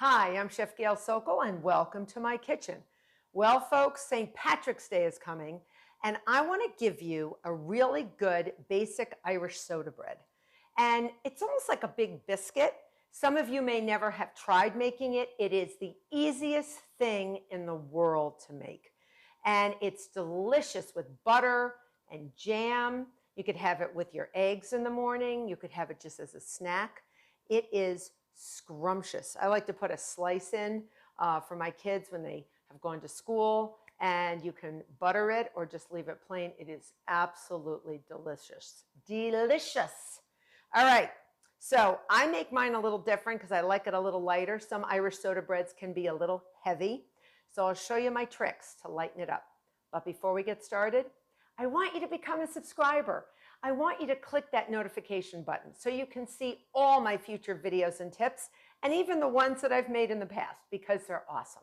Hi, I'm Chef Gail Sokol and welcome to my kitchen. Well, folks, St. Patrick's Day is coming and I want to give you a really good basic Irish soda bread. And it's almost like a big biscuit. Some of you may never have tried making it. It is the easiest thing in the world to make. And it's delicious with butter and jam. You could have it with your eggs in the morning. You could have it just as a snack. It is scrumptious. I like to put a slice in for my kids when they have gone to school, and you can butter it or just leave it plain. It is absolutely delicious. Delicious. All right, so I make mine a little different because I like it a little lighter. Some Irish soda breads can be a little heavy. So I'll show you my tricks to lighten it up. But before we get started, I want you to become a subscriber. I want you to click that notification button so you can see all my future videos and tips, and even the ones that I've made in the past, because they're awesome.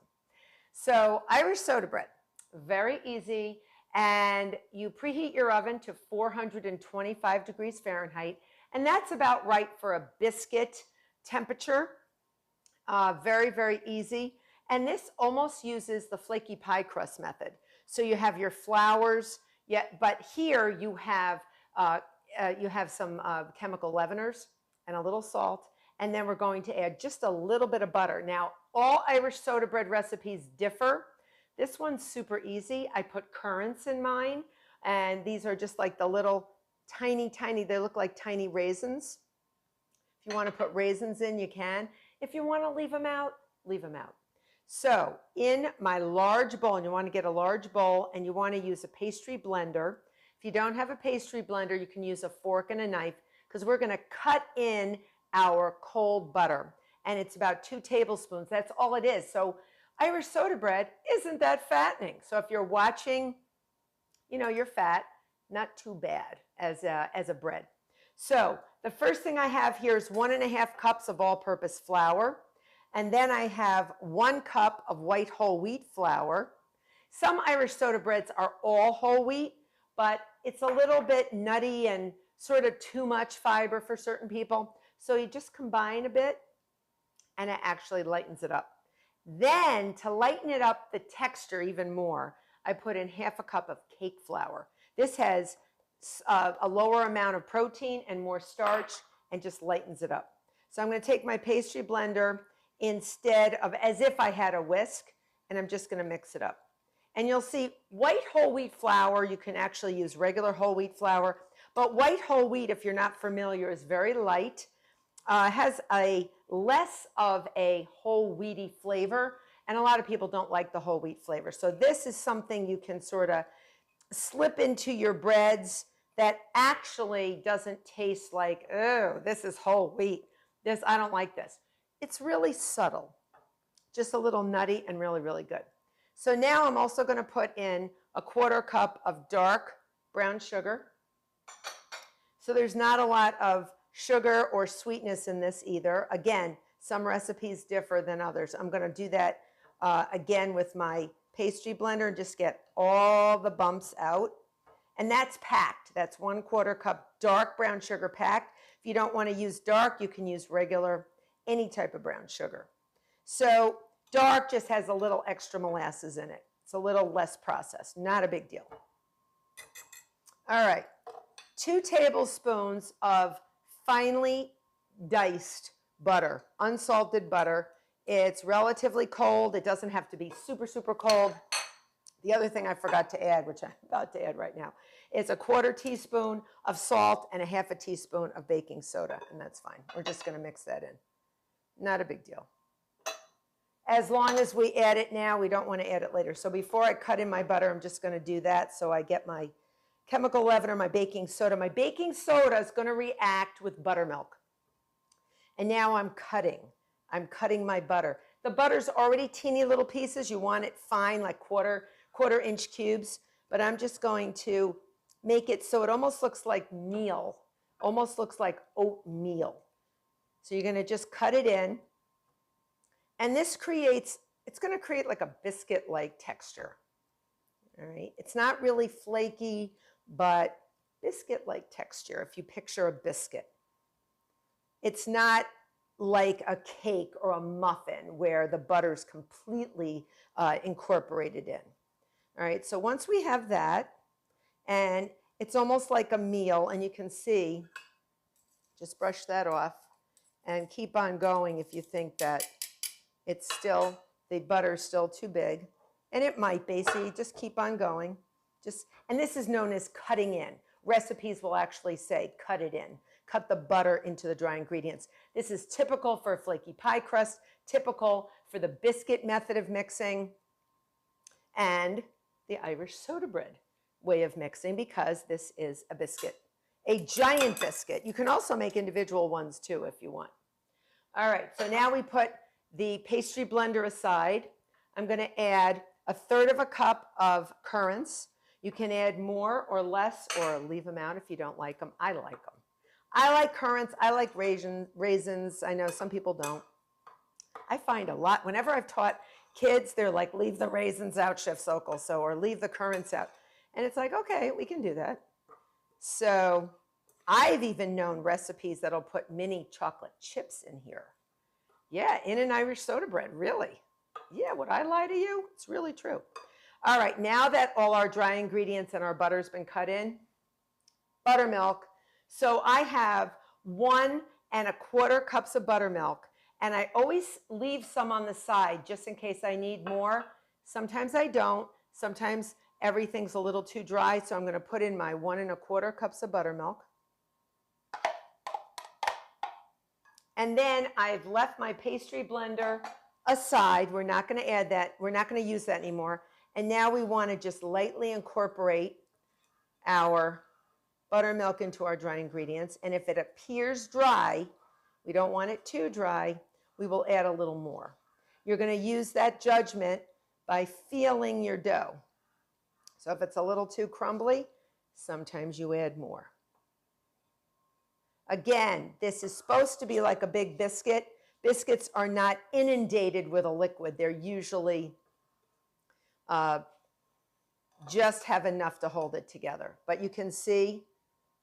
So Irish soda bread, very easy, and you preheat your oven to 425 degrees Fahrenheit, and that's about right for a biscuit temperature. Very, very easy. And this almost uses the flaky pie crust method. So you have your flours, but here you have some chemical leaveners and a little salt, and then we're going to add just a little bit of butter. Now, all Irish soda bread recipes differ. This one's super easy. I put currants in mine, and these are just like the little tiny, they look like tiny raisins. If you want to put raisins in, you can. If you want to leave them out, leave them out. So in my large bowl, and you want to get a large bowl, and you want to use a pastry blender. If you don't have a pastry blender, you can use a fork and a knife, because we're going to cut in our cold butter. And it's about 2 tablespoons. That's all it is. So Irish soda bread isn't that fattening. So if you're watching, you're fat, not too bad as a bread. So the first thing I have here is 1.5 cups of all-purpose flour. And then I have 1 cup of white whole wheat flour. Some Irish soda breads are all whole wheat, but it's a little bit nutty and sort of too much fiber for certain people. So you just combine a bit, and it actually lightens it up. Then to lighten it up, the texture even more, I put in 1/2 cup of cake flour. This has a lower amount of protein and more starch, and just lightens it up. So I'm going to take my pastry blender instead of as if I had a whisk, and I'm just going to mix it up. And you'll see white whole wheat flour, you can actually use regular whole wheat flour, but white whole wheat, if you're not familiar, is very light, has a less of a whole wheaty flavor, and a lot of people don't like the whole wheat flavor. So this is something you can sort of slip into your breads that actually doesn't taste like, oh, this is whole wheat. I don't like this. It's really subtle, just a little nutty and really, really good. So now I'm also going to put in a 1/4 cup of dark brown sugar. So there's not a lot of sugar or sweetness in this either. Again, some recipes differ than others. I'm going to do that again with my pastry blender and just get all the bumps out. And that's packed. That's 1/4 cup dark brown sugar packed. If you don't want to use dark, you can use regular, any type of brown sugar. So dark just has a little extra molasses in it. It's a little less processed, not a big deal. All right, 2 tablespoons of finely diced butter, unsalted butter. It's relatively cold. It doesn't have to be super, super cold. The other thing I forgot to add, which I'm about to add right now, is a 1/4 teaspoon of salt and a 1/2 teaspoon of baking soda, and that's fine. We're just going to mix that in. Not a big deal. As long as we add it now, we don't want to add it later. So before I cut in my butter, I'm just going to do that so I get my chemical leavener, my baking soda. My baking soda is going to react with buttermilk. And now I'm cutting my butter. The butter's already teeny little pieces. You want it fine, like quarter inch cubes. But I'm just going to make it so it almost looks like meal, almost looks like oatmeal. So you're going to just cut it in. And it's going to create like a biscuit-like texture. All right. It's not really flaky, but biscuit-like texture if you picture a biscuit. It's not like a cake or a muffin where the butter's completely incorporated in. All right, so once we have that, and it's almost like a meal, and you can see, just brush that off and keep on going if you think that it's still, the butter's still too big. And it might be, so you just keep on going. And this is known as cutting in. Recipes will actually say cut it in. Cut the butter into the dry ingredients. This is typical for a flaky pie crust, typical for the biscuit method of mixing, and the Irish soda bread way of mixing, because this is a biscuit, a giant biscuit. You can also make individual ones too if you want. All right, so now we put the pastry blender aside. I'm going to add 1/3 cup of currants. You can add more or less or leave them out if you don't like them. I like them. I like currants. I like raisins. I know some people don't. I find a lot, whenever I've taught kids, they're like, leave the raisins out, Chef Sokol, or leave the currants out. And it's like, okay, we can do that. So I've even known recipes that'll put mini chocolate chips in here. Yeah, in an Irish soda bread, really. Yeah, would I lie to you? It's really true. All right, now that all our dry ingredients and our butter's been cut in, buttermilk. So I have 1 1/4 cups of buttermilk, and I always leave some on the side just in case I need more. Sometimes I don't. Sometimes everything's a little too dry, so I'm going to put in my 1 1/4 cups of buttermilk. And then I've left my pastry blender aside. We're not going to add that. We're not going to use that anymore. And now we want to just lightly incorporate our buttermilk into our dry ingredients. And if it appears dry, we don't want it too dry, we will add a little more. You're going to use that judgment by feeling your dough. So if it's a little too crumbly, sometimes you add more. Again, this is supposed to be like a big biscuit. Biscuits are not inundated with a liquid. They're usually just have enough to hold it together. But you can see,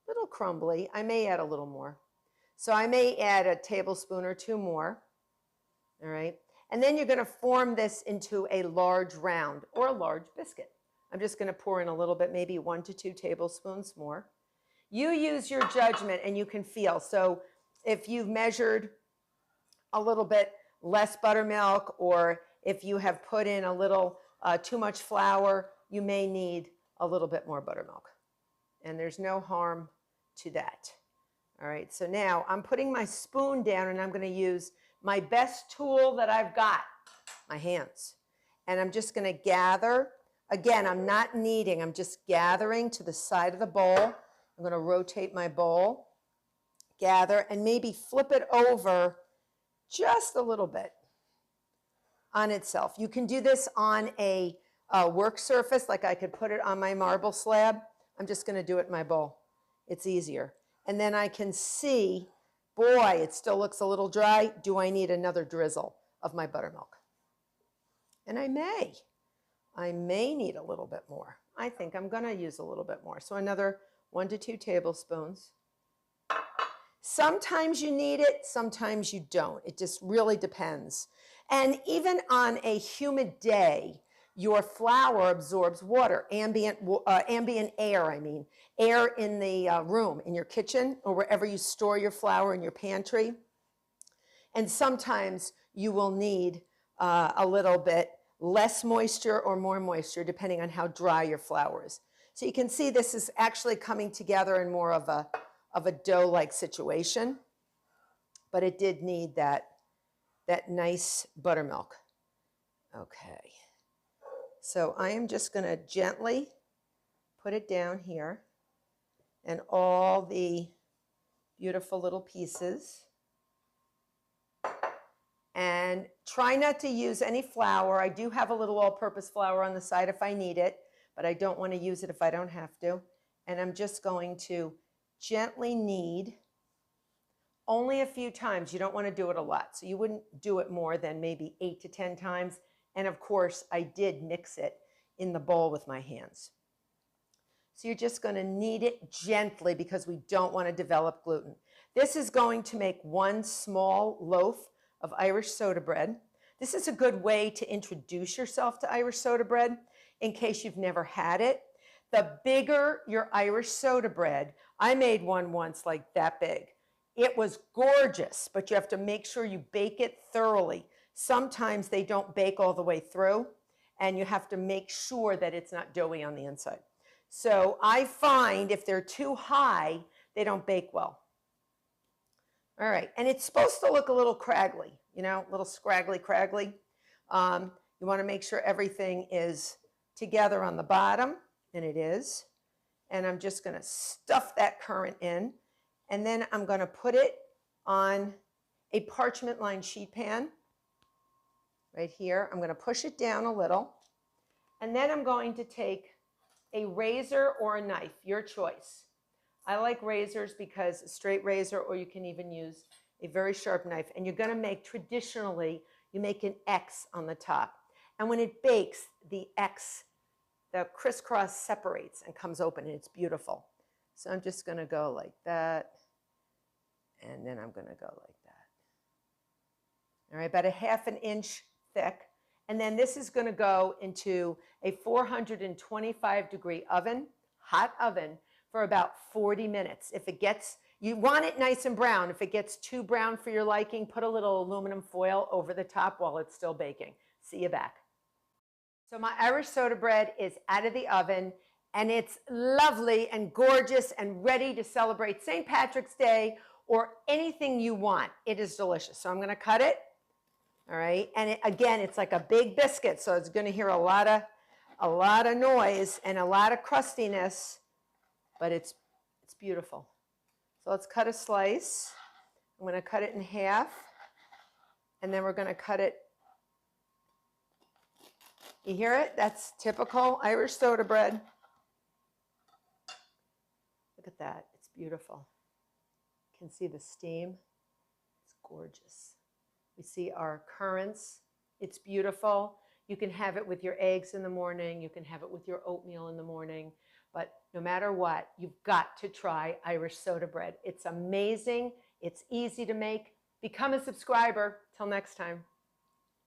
a little crumbly. I may add a little more. So I may add a tablespoon or 2 more. All right. And then you're going to form this into a large round or a large biscuit. I'm just going to pour in a little bit, maybe 1 to 2 tablespoons more. You use your judgment and you can feel. So if you've measured a little bit less buttermilk, or if you have put in a little too much flour, you may need a little bit more buttermilk. And there's no harm to that. All right, so now I'm putting my spoon down and I'm going to use my best tool that I've got, my hands. And I'm just going to gather. Again, I'm not kneading. I'm just gathering to the side of the bowl. I'm going to rotate my bowl, gather, and maybe flip it over just a little bit on itself. You can do this on a work surface, like I could put it on my marble slab. I'm just going to do it in my bowl. It's easier. And then I can see, boy, it still looks a little dry. Do I need another drizzle of my buttermilk? And I may need a little bit more. I think I'm going to use a little bit more. So another 1 to 2 tablespoons. Sometimes you need it, sometimes you don't. It just really depends. And even on a humid day, your flour absorbs water, ambient air, air in the room, in your kitchen, or wherever you store your flour in your pantry. And sometimes you will need a little bit less moisture or more moisture, depending on how dry your flour is. So you can see this is actually coming together in more of a dough-like situation, but it did need that nice buttermilk. Okay, so I am just going to gently put it down here, and all the beautiful little pieces. And try not to use any flour. I do have a little all-purpose flour on the side if I need it, but I don't want to use it if I don't have to. And I'm just going to gently knead only a few times. You don't want to do it a lot. So you wouldn't do it more than maybe 8 to 10 times. And of course, I did mix it in the bowl with my hands. So you're just going to knead it gently because we don't want to develop gluten. This is going to make one small loaf of Irish soda bread. This is a good way to introduce yourself to Irish soda bread in case you've never had it. The bigger your Irish soda bread, I made one once like that big. It was gorgeous, but you have to make sure you bake it thoroughly. Sometimes they don't bake all the way through, and you have to make sure that it's not doughy on the inside. So I find if they're too high, they don't bake well. All right, and it's supposed to look a little craggly, you know, a little scraggly, craggy. You want to make sure everything is together on the bottom, and it is. And I'm just going to stuff that currant in, and then I'm going to put it on a parchment-lined sheet pan right here. I'm going to push it down a little, and then I'm going to take a razor or a knife, your choice. I like razors because a straight razor, or you can even use a very sharp knife. And you're going to make, traditionally, you make an X on the top. And when it bakes, the X, the crisscross separates and comes open, and it's beautiful. So I'm just going to go like that, and then I'm going to go like that. All right, about a ½ an inch thick. And then this is going to go into a 425-degree oven, hot oven, for about 40 minutes. If it gets, you want it nice and brown. If it gets too brown for your liking, put a little aluminum foil over the top while it's still baking. See you back. So my Irish soda bread is out of the oven, and it's lovely and gorgeous and ready to celebrate St. Patrick's Day or anything you want. It is delicious. So I'm going to cut it. All right, and again, it's like a big biscuit, so it's going to hear a lot of noise and a lot of crustiness, but it's beautiful. So let's cut a slice. I'm going to cut it in half, and then we're going to cut it. You hear it? That's typical Irish soda bread. Look at that. It's beautiful. You can see the steam. It's gorgeous. We see our currants. It's beautiful. You can have it with your eggs in the morning. You can have it with your oatmeal in the morning. But no matter what, you've got to try Irish soda bread. It's amazing. It's easy to make. Become a subscriber. Till next time.